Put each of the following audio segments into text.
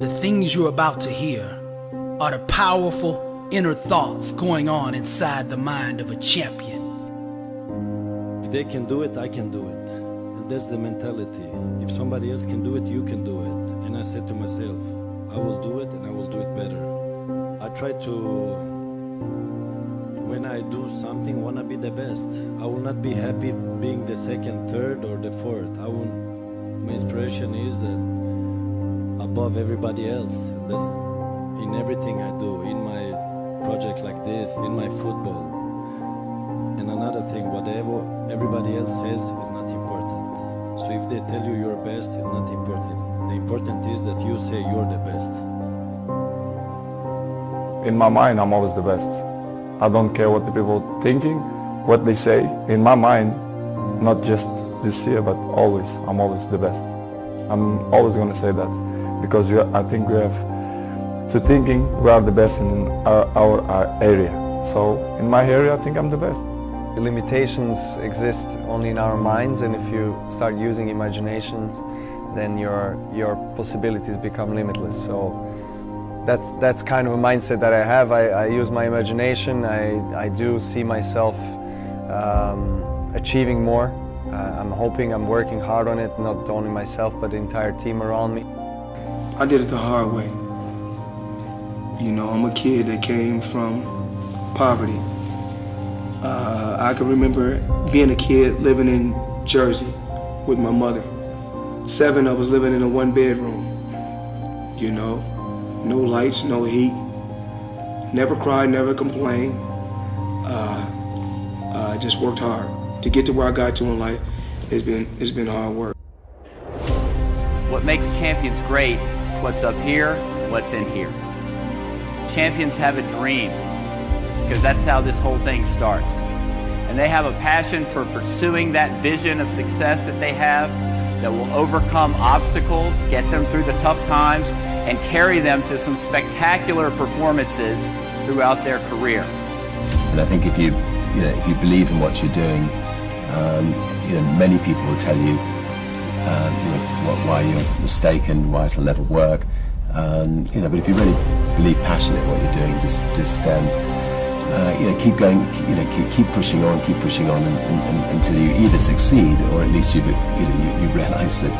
The things you're about to hear are the powerful inner thoughts going on inside the mind of a champion. If they can do it, I can do it. And that's the mentality. If somebody else can do it, you can do it. And I said to myself, I will do it and I will do it better. I try to, when I do something, want to be the best. I will not be happy being the second, third, or the fourth. My inspiration is that above everybody else. And that's in everything I do, in my project like this, in my football. And another thing, whatever everybody else says is not important. So if they tell you you're best, it's not important. The important is that you say you're the best. In my mind, I'm always the best. I don't care what the people are thinking, what they say. In my mind, not just this year, but always, I'm always the best. I'm always going to say that. Because I think we have to thinking we are the best in our area. So in my area, I think I'm the best. The limitations exist only in our minds, and if you start using imaginations, then your possibilities become limitless. So that's kind of a mindset that I have. I use my imagination. I do see myself achieving more. I'm hoping, I'm working hard on it, not only myself, but the entire team around me. I did it the hard way. You know, I'm a kid that came from poverty. I can remember being a kid living in Jersey with my mother. 7 of us living in a 1-bedroom. You know, no lights, no heat. Never cried, never complained. I just worked hard. To get to where I got to in life, it's been hard work. What makes champions great is what's up here, what's in here. Champions have a dream, because that's how this whole thing starts. And they have a passion for pursuing that vision of success that they have, that will overcome obstacles, get them through the tough times, and carry them to some spectacular performances throughout their career. And I think if you believe in what you're doing, many people will tell you why you're mistaken, why it'll never work. But if you really believe passionate in what you're doing, just keep going, keep pushing on, until you either succeed or at least you realise that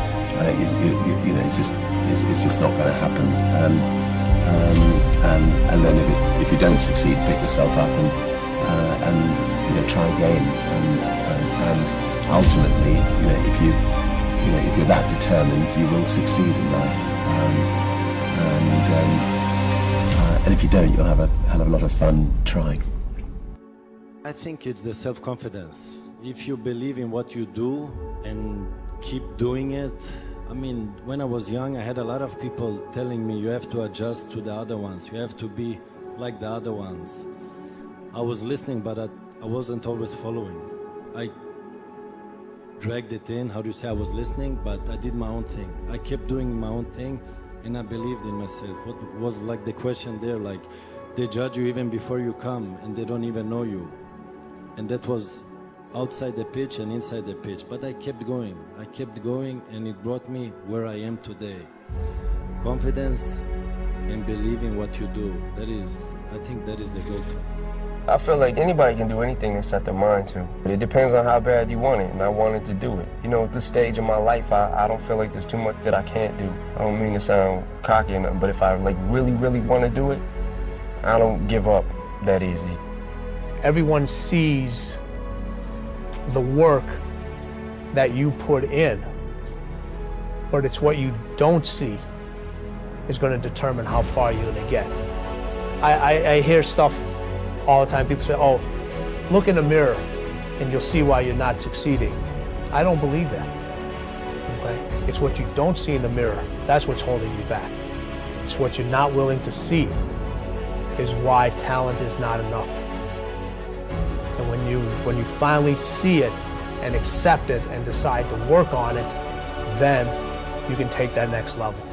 it's just not going to happen. And then if you don't succeed, pick yourself up and try again. And ultimately, if you're that determined, you will succeed in life. And if you don't, you'll have a hell of a lot of fun trying. I think it's the self-confidence. If you believe in what you do and keep doing it. I mean, when I was young, I had a lot of people telling me you have to adjust to the other ones. You have to be like the other ones. I was listening, but I wasn't always following. I dragged it in, how do you say, I was listening, but I did my own thing. I kept doing my own thing, and I believed in myself. What was like the question there, like, they judge you even before you come, and they don't even know you. And that was outside the pitch and inside the pitch. But I kept going, and it brought me where I am today. Confidence and believing what you do, I think that is the go-to. I feel like anybody can do anything they set their mind to. But it depends on how bad you want it, and I wanted to do it. At this stage of my life, I don't feel like there's too much that I can't do. I don't mean to sound cocky or nothing, but if I really, really want to do it, I don't give up that easy. Everyone sees the work that you put in, but it's what you don't see is going to determine how far you're going to get. I hear stuff all the time. People say, oh, look in the mirror and you'll see why you're not succeeding. I don't believe that. Okay? It's what you don't see in the mirror. That's what's holding you back. It's what you're not willing to see is why talent is not enough. And when you finally see it and accept it and decide to work on it, then you can take that next level.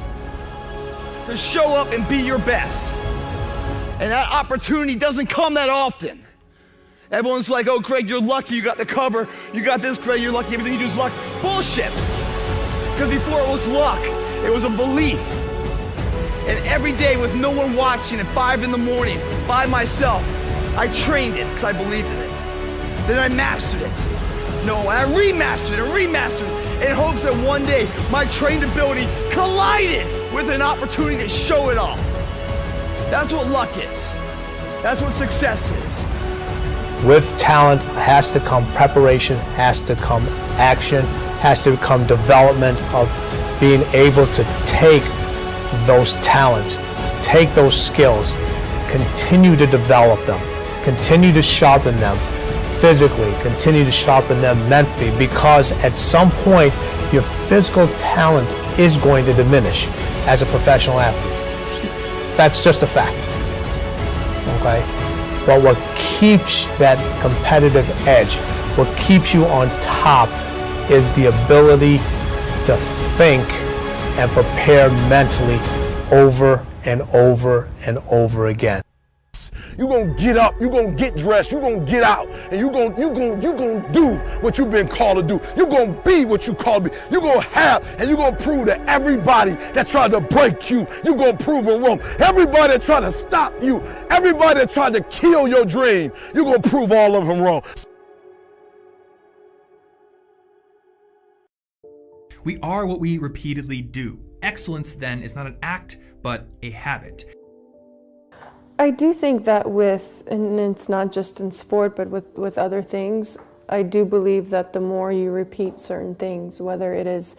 To show up and be your best. And that opportunity doesn't come that often. Everyone's like, oh, Craig, you're lucky you got the cover. You got this, Craig, you're lucky, everything you do is luck. Bullshit. Because before it was luck, it was a belief. And every day with no one watching at 5 in the morning by myself, I trained it because I believed in it. Then I mastered it. No, and I remastered it and remastered it in hopes that one day my trained ability collided with an opportunity to show it off. That's what luck is. That's what success is. With talent has to come preparation, has to come action, has to come development of being able to take those talents, take those skills, continue to develop them, continue to sharpen them physically, continue to sharpen them mentally, because at some point your physical talent is going to diminish as a professional athlete. That's just a fact. Okay? But what keeps that competitive edge, what keeps you on top, is the ability to think and prepare mentally over and over and over again. You're gonna get up, you're gonna get dressed, you're gonna get out, and you're gonna do what you've been called to do. You're gonna be what you called to be. You're gonna have, and you're gonna prove to everybody that tried to break you, you're gonna prove them wrong. Everybody that tried to stop you, everybody that tried to kill your dream, you're gonna prove all of them wrong. We are what we repeatedly do. Excellence, then, is not an act, but a habit. I do think that and it's not just in sport, but with other things, I do believe that the more you repeat certain things, whether it is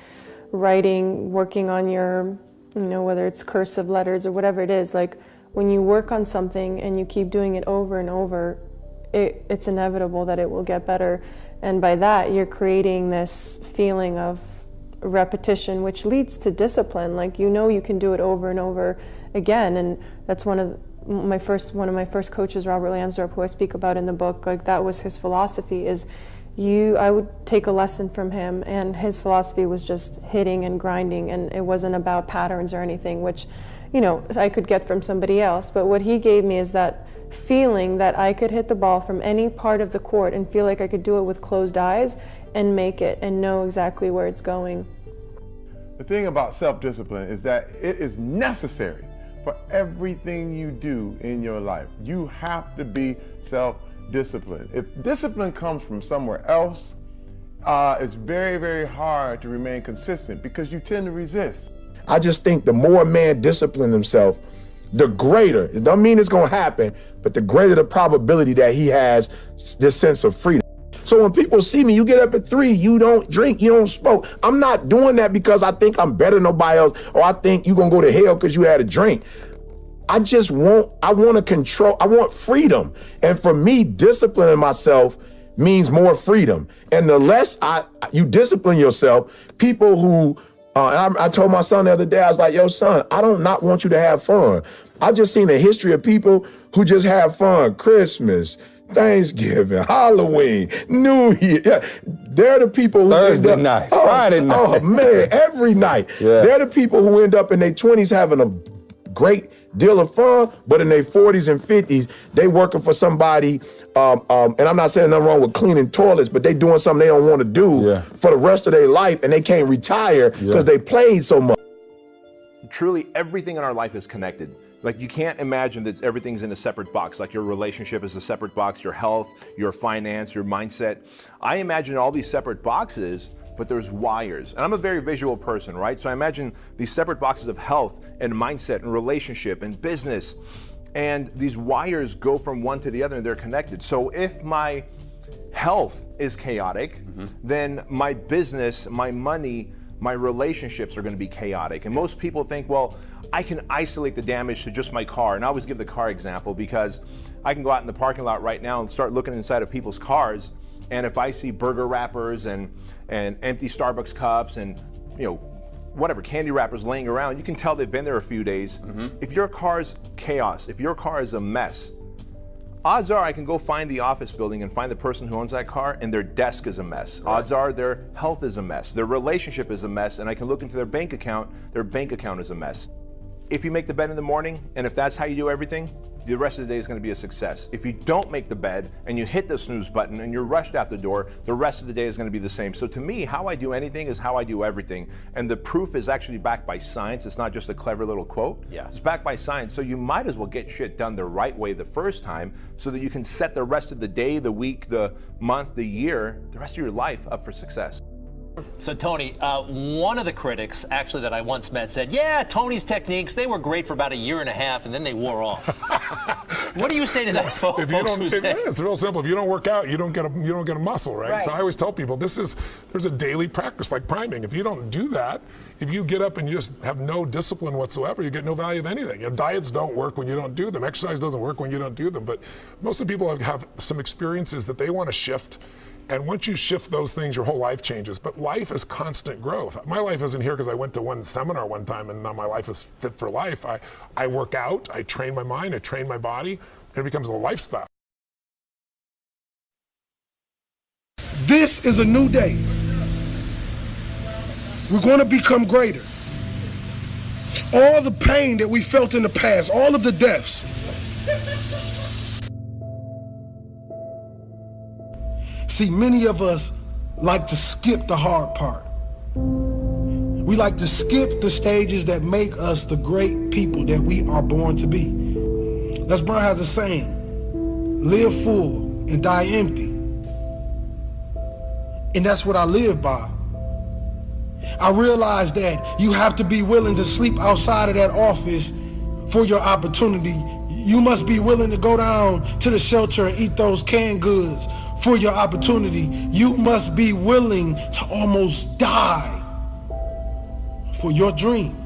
writing, working on your, whether it's cursive letters or whatever it is, like when you work on something and you keep doing it over and over, it's inevitable that it will get better. And by that, you're creating this feeling of repetition, which leads to discipline. Like, you can do it over and over again. And that's one of my first coaches, Robert Lansdorp, who I speak about in the book. Like, that was his philosophy, is I would take a lesson from him, and his philosophy was just hitting and grinding, and it wasn't about patterns or anything, which I could get from somebody else. But what he gave me is that feeling that I could hit the ball from any part of the court and feel like I could do it with closed eyes and make it and know exactly where it's going. The thing about self-discipline is that it is necessary for everything you do in your life. You have to be self-disciplined. If discipline comes from somewhere else, it's very, very hard to remain consistent because you tend to resist. I just think the more a man disciplines himself, the greater, it don't mean it's gonna happen, but the greater the probability that he has this sense of freedom. So when people see me, you get up at 3, you don't drink, you don't smoke. I'm not doing that because I think I'm better than nobody else, or I think you're gonna go to hell because you had a drink. I want to control, I want freedom. And for me, disciplining myself means more freedom. And the less you discipline yourself, people who, I told my son the other day, I was like, yo, son, I don't not want you to have fun. I've just seen a history of people who just have fun. Christmas, Thanksgiving, Halloween, New Year. Yeah, they're the people who Thursday night, Friday night. Oh man, every night. Yeah. They're the people who end up in their 20s having a great deal of fun, but in their 40s and 50s, they working for somebody, and I'm not saying nothing wrong with cleaning toilets, but they doing something they don't want to do for the rest of their life, and they can't retire because they played so much. Truly, everything in our life is connected. Like, you can't imagine that everything's in a separate box, like your relationship is a separate box, your health, your finance, your mindset. I imagine all these separate boxes, but there's wires. And I'm a very visual person, right? So I imagine these separate boxes of health and mindset and relationship and business. And these wires go from one to the other and they're connected. So if my health is chaotic, then my business, my money, my relationships are going to be chaotic. And most people think, well, I can isolate the damage to just my car. And I always give the car example because I can go out in the parking lot right now and start looking inside of people's cars. And if I see burger wrappers and empty Starbucks cups and, whatever, candy wrappers laying around, you can tell they've been there a few days. If your car's chaos, if your car is a mess, odds are I can go find the office building and find the person who owns that car and their desk is a mess. Right. Odds are their health is a mess, their relationship is a mess, and I can look into their bank account is a mess. If you make the bed in the morning, and if that's how you do everything, the rest of the day is going to be a success. If you don't make the bed and you hit the snooze button and you're rushed out the door, the rest of the day is going to be the same. So to me, how I do anything is how I do everything. And the proof is actually backed by science. It's not just a clever little quote. Yeah. It's backed by science. So you might as well get shit done the right way the first time so that you can set the rest of the day, the week, the month, the year, the rest of your life up for success. So Tony, one of the critics actually that I once met said, yeah, Tony's techniques, they were great for about a year and a half and then they wore off. What do you say to that, folks? It's real simple. If you don't work out, you don't get a muscle, right? So I always tell people there's a daily practice like priming. If you don't do that, if you get up and you just have no discipline whatsoever, you get no value of anything. Diets don't work when you don't do them. Exercise doesn't work when you don't do them. But most of the people have some experiences that they want to shift. And once you shift those things, your whole life changes. But life is constant growth. My life isn't here because I went to one seminar one time and now my life is fit for life. I work out, I train my mind, I train my body, and it becomes a lifestyle. This is a new day. We're going to become greater. All the pain that we felt in the past, all of the deaths, see, many of us like to skip the hard part. We like to skip the stages that make us the great people that we are born to be. Les Brown has a saying, live full and die empty. And that's what I live by. I realize that you have to be willing to sleep outside of that office for your opportunity. You must be willing to go down to the shelter and eat those canned goods for your opportunity. You must be willing to almost die for your dream.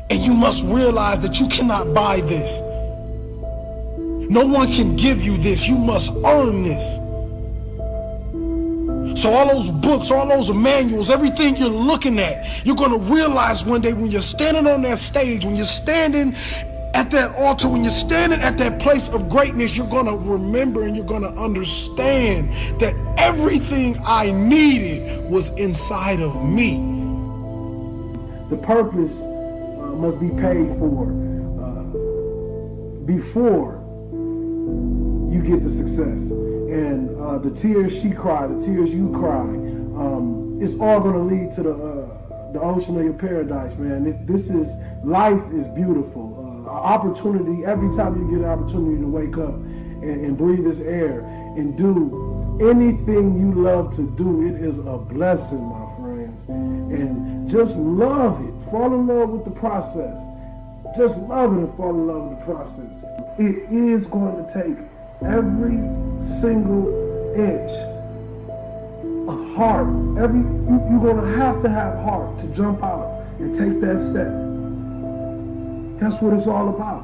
And you must realize that you cannot buy this. No one can give you this. You must earn this. So all those books, all those manuals, everything you're looking at, you're going to realize one day when you're standing on that stage, when you're standing at that altar, when you're standing at that place of greatness, you're going to remember and you're going to understand that everything I needed was inside of me. The purpose must be paid for before you get the success. And the tears she cried, the tears you cry, it's all going to lead to the ocean of your paradise, man. Life is beautiful. Opportunity, every time you get an opportunity to wake up and breathe this air and do anything you love to do, it is a blessing, my friends. And just love it. Fall in love with the process. Just love it and fall in love with the process. It is going to take every single inch of heart. You're gonna have heart to jump out and take that step. That's what it's all about.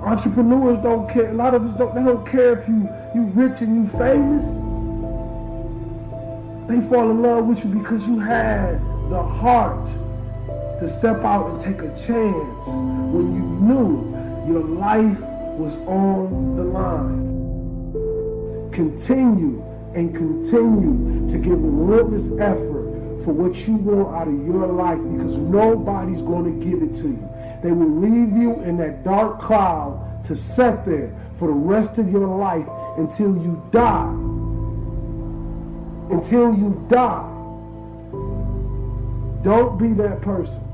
Entrepreneurs don't care. A lot of us don't care if you rich and you famous. They fall in love with you because you had the heart to step out and take a chance when you knew your life was on the line. Continue and continue to give relentless effort for what you want out of your life, because nobody's going to give it to you. They will leave you in that dark cloud to sit there for the rest of your life until you die. Until you die. Don't be that person.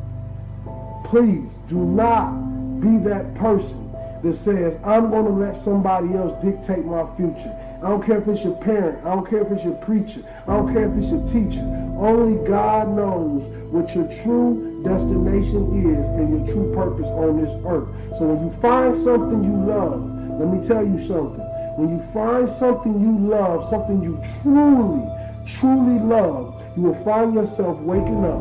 Please do not be that person that says, I'm going to let somebody else dictate my future. I don't care if it's your parent. I don't care if it's your preacher. I don't care if it's your teacher. Only God knows what your true destination is and your true purpose on this earth. So when you find something you love, let me tell you something. When you find something you love, something you truly, truly love, you will find yourself waking up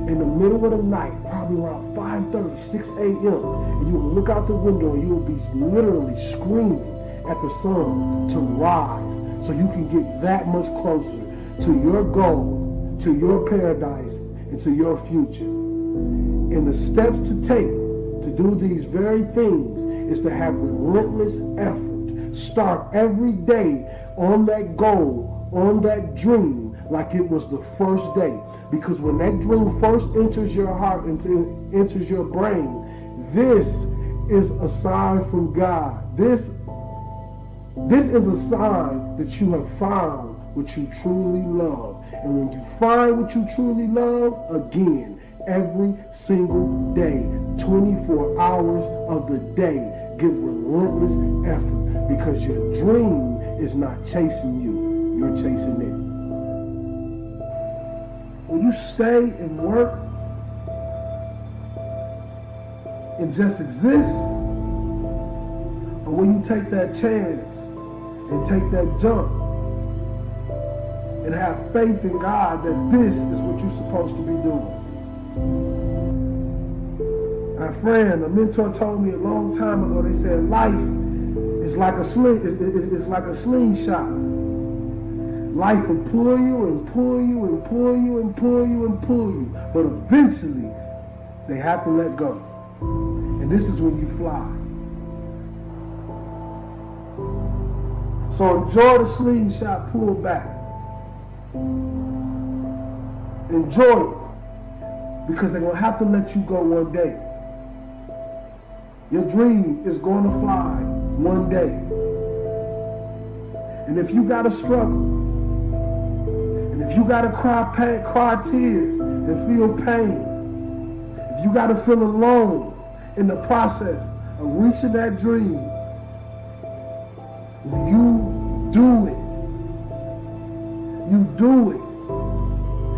in the middle of the night, probably around 5:30, 6 a.m., and you will look out the window and you will be literally screaming at the sun to rise so you can get that much closer to your goal, to your paradise, and to your future. And the steps to take to do these very things is to have relentless effort. Start every day on that goal, on that dream, like it was the first day. Because when that dream first enters your heart and enters your brain, this is a sign from God. This is a sign that you have found what you truly love. And when you find what you truly love, again, every single day, 24 hours of the day, give relentless effort, because your dream is not chasing you, you're chasing it. When you stay and work and just exist, or when you take that chance and take that jump and have faith in God that this is what you're supposed to be doing. A friend, a mentor told me a long time ago, they said life is like a slingshot. Life will pull you and pull you and pull you and pull you and pull you, but eventually they have to let go. And this is when you fly. So enjoy the slingshot pull back. Enjoy it, because they're going to have to let you go one day. Your dream is going to fly one day. And if you got to struggle, and if you got to cry tears and feel pain, if you got to feel alone in the process of reaching that dream, when you do it, you do it.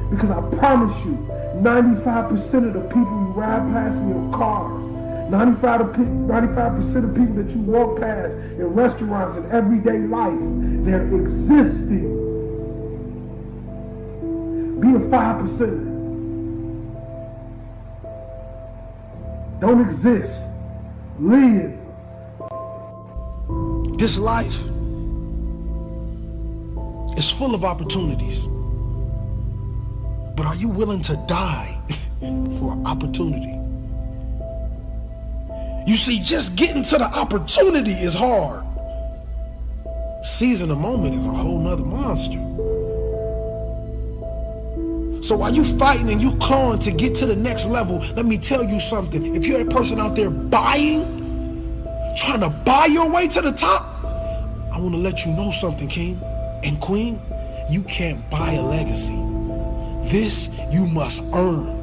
Because I promise you, 95% of the people you ride past in your cars, 95% of people that you walk past in restaurants and everyday life, they're existing. Be a 5%. Don't exist. Live. This life is full of opportunities. But are you willing to die for opportunity? You see, just getting to the opportunity is hard. Seizing the moment is a whole nother monster. So while you fighting and you clawing to get to the next level, let me tell you something. If you're a person out there trying to buy your way to the top, I want to let you know something, King and Queen. You can't buy a legacy. This you must earn.